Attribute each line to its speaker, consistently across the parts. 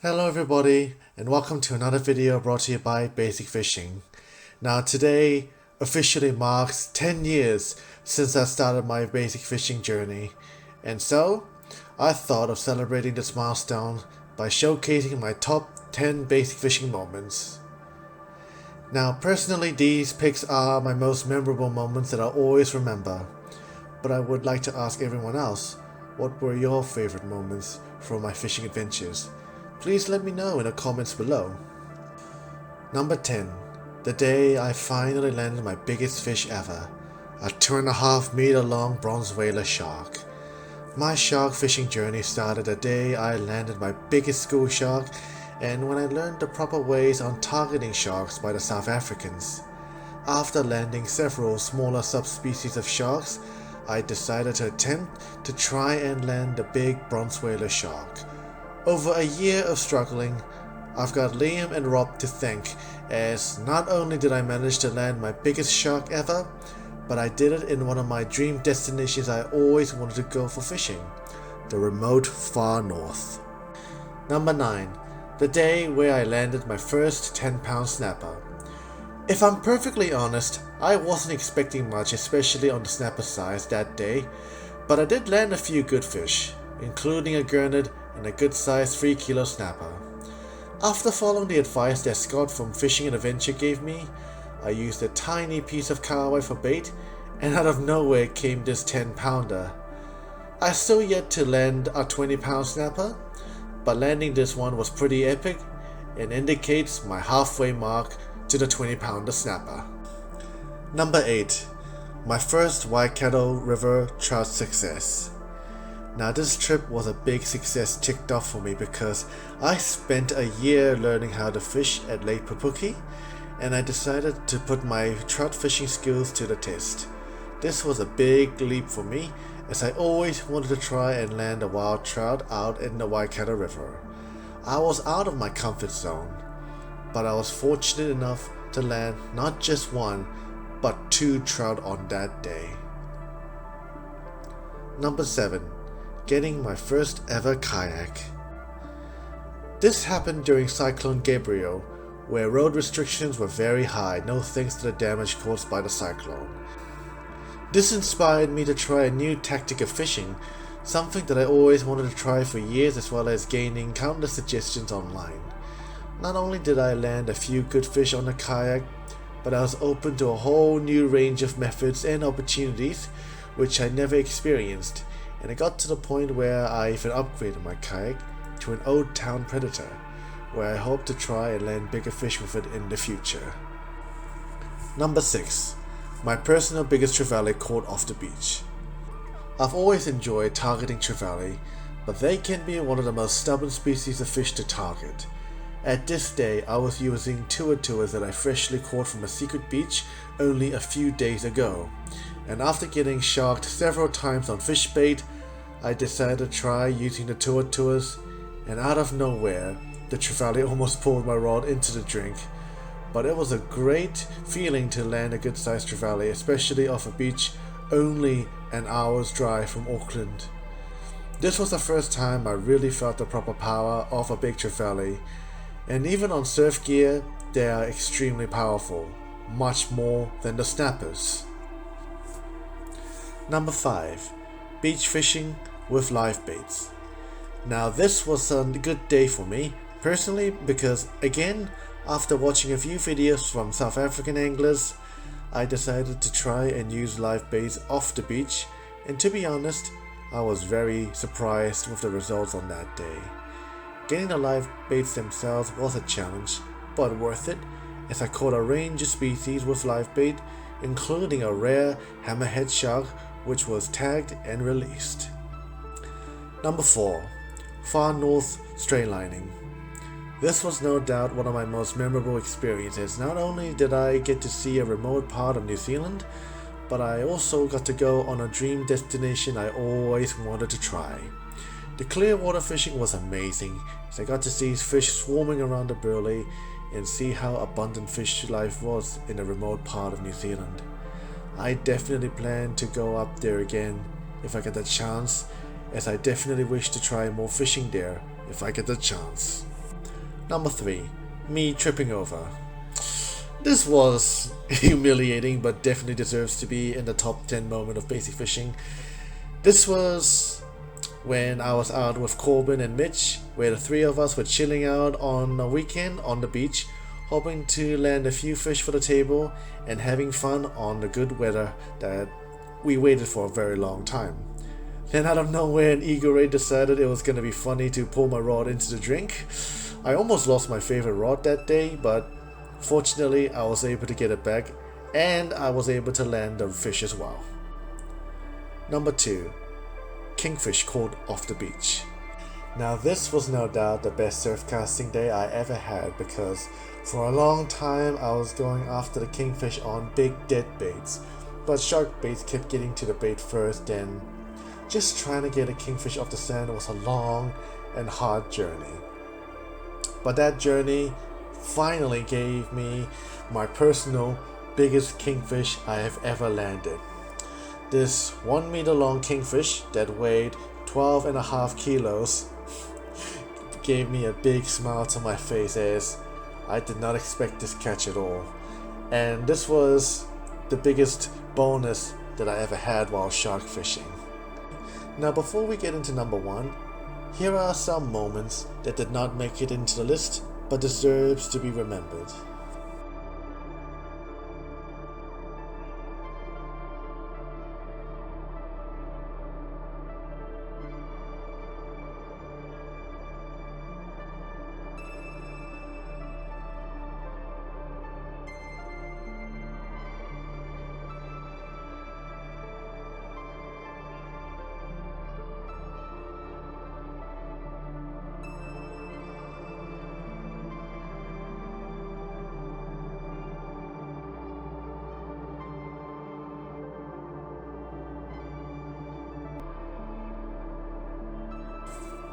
Speaker 1: Hello everybody and welcome to another video brought to you by Basic Fishing. Now today officially marks 10 years since I started my basic fishing journey, and so I thought of celebrating this milestone by showcasing my top 10 basic fishing moments. Now personally, these picks are my most memorable moments that I always remember, but I would like to ask everyone else, what were your favorite moments from my fishing adventures? Please let me know in the comments below. Number 10. The day I finally landed my biggest fish ever, a 2.5 meter long bronze whaler shark. My shark fishing journey started the day I landed my biggest school shark and when I learned the proper ways on targeting sharks by the South Africans. After landing several smaller subspecies of sharks, I decided to attempt to try and land the big bronze whaler shark. Over a year of struggling, I've got Liam and Rob to thank, as not only did I manage to land my biggest shark ever, but I did it in one of my dream destinations I always wanted to go for fishing, the remote far north. Number 9. The day where I landed my first 10-pound snapper. If I'm perfectly honest, I wasn't expecting much, especially on the snapper size that day, but I did land a few good fish, including a gurnard and a good sized 3 kilo snapper. After following the advice that Scott from Fishing and Adventure gave me, I used a tiny piece of kahawai for bait, and out of nowhere came this 10-pounder. I still yet to land a 20-pound snapper, but landing this one was pretty epic and indicates my halfway mark to the 20-pounder snapper. Number 8. My first Waikato River trout success. Now this trip was a big success ticked off for me because I spent a year learning how to fish at Lake Pupuki, and I decided to put my trout fishing skills to the test. This was a big leap for me as I always wanted to try and land a wild trout out in the Waikato River. I was out of my comfort zone, but I was fortunate enough to land not just one, but 2 trout on that day. Number 7. Getting my first ever kayak. This happened during Cyclone Gabriel, where road restrictions were very high, no thanks to the damage caused by the cyclone. This inspired me to try a new tactic of fishing, something that I always wanted to try for years, as well as gaining countless suggestions online. Not only did I land a few good fish on the kayak, but I was open to a whole new range of methods and opportunities which I never experienced, and it got to the point where I even upgraded my kayak to an Old Town Predator, where I hope to try and land bigger fish with it in the future. Number 6. My personal biggest trevally caught off the beach. I've always enjoyed targeting trevally, but they can be one of the most stubborn species of fish to target. At this day, I was using tuatures that I freshly caught from a secret beach only a few days ago, and after getting sharked several times on fish bait, I decided to try using the tuatures, and out of nowhere, the trevally almost pulled my rod into the drink. But it was a great feeling to land a good sized trevally, especially off a beach only an hour's drive from Auckland. This was the first time I really felt the proper power of a big trevally, and even on surf gear, they are extremely powerful, much more than the snappers. Number 5. Beach fishing with live baits. Now this was a good day for me personally because, again, after watching a few videos from South African anglers, I decided to try and use live baits off the beach, and to be honest, I was very surprised with the results on that day. Getting the live baits themselves was a challenge, but worth it, as I caught a range of species with live bait, including a rare hammerhead shark which was tagged and released. Number 4. Far North Straight-lining. This was no doubt one of my most memorable experiences. Not only did I get to see a remote part of New Zealand, but I also got to go on a dream destination I always wanted to try. The clear water fishing was amazing, as I got to see fish swarming around the Burleigh and see how abundant fish life was in a remote part of New Zealand. I definitely plan to go up there again if I get the chance, as I definitely wish to try more fishing there if I get the chance. Number 3. Me tripping over. This was humiliating, but definitely deserves to be in the top 10 moment of basic fishing. This was when I was out with Corbin and Mitch, where the three of us were chilling out on a weekend on the beach, hoping to land a few fish for the table and having fun on the good weather that we waited for a very long time. Then out of nowhere, an Eagle Ray decided it was going to be funny to pull my rod into the drink. I almost lost my favorite rod that day, but fortunately I was able to get it back and I was able to land the fish as well. Number 2. Kingfish caught off the beach. Now this was no doubt the best surf casting day I ever had, because for a long time I was going after the kingfish on big dead baits, but shark baits kept getting to the bait first, and just trying to get a kingfish off the sand was a long and hard journey. But that journey finally gave me my personal biggest kingfish I have ever landed. This 1 meter long kingfish that weighed 12.5 kilos gave me a big smile to my face, as I did not expect this catch at all. And this was the biggest bonus that I ever had while shark fishing. Now before we get into number 1, here are some moments that did not make it into the list but deserves to be remembered.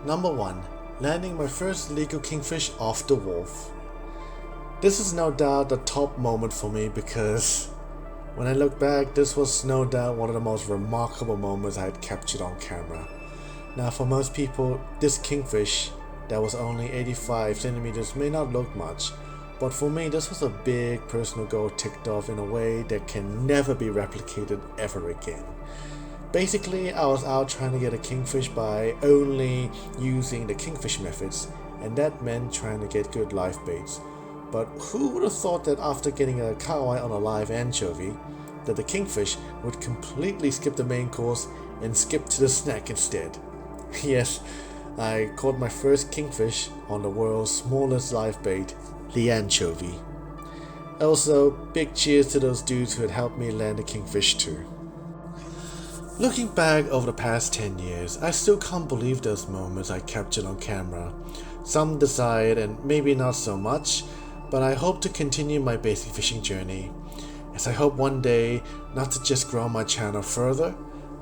Speaker 1: Number 1. Landing my first legal kingfish off the wharf. This is no doubt the top moment for me, because when I look back, this was no doubt one of the most remarkable moments I had captured on camera. Now for most people, this kingfish that was only 85 centimeters may not look much, but for me this was a big personal goal ticked off in a way that can never be replicated ever again. Basically, I was out trying to get a kingfish by only using the kingfish methods, and that meant trying to get good live baits. But who would have thought that after getting a kahawai on a live anchovy, that the kingfish would completely skip the main course and skip to the snack instead? Yes, I caught my first kingfish on the world's smallest live bait, the anchovy. Also, big cheers to those dudes who had helped me land the kingfish too. Looking back over the past 10 years, I still can't believe those moments I captured on camera. Some desired and maybe not so much, but I hope to continue my basic fishing journey, as I hope one day not to just grow my channel further,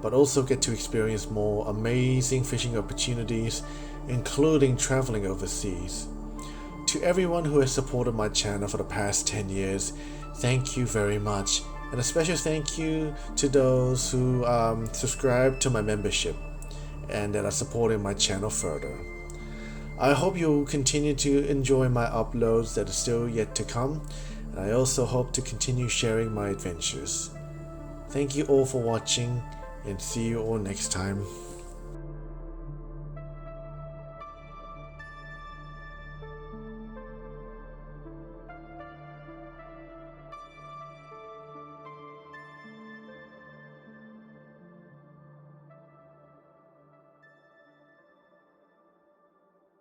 Speaker 1: but also get to experience more amazing fishing opportunities, including traveling overseas. To everyone who has supported my channel for the past 10 years, thank you very much. And a special thank you to those who subscribe to my membership and that are supporting my channel further. I hope you'll continue to enjoy my uploads that are still yet to come, and I also hope to continue sharing my adventures. Thank you all for watching, and see you all next time.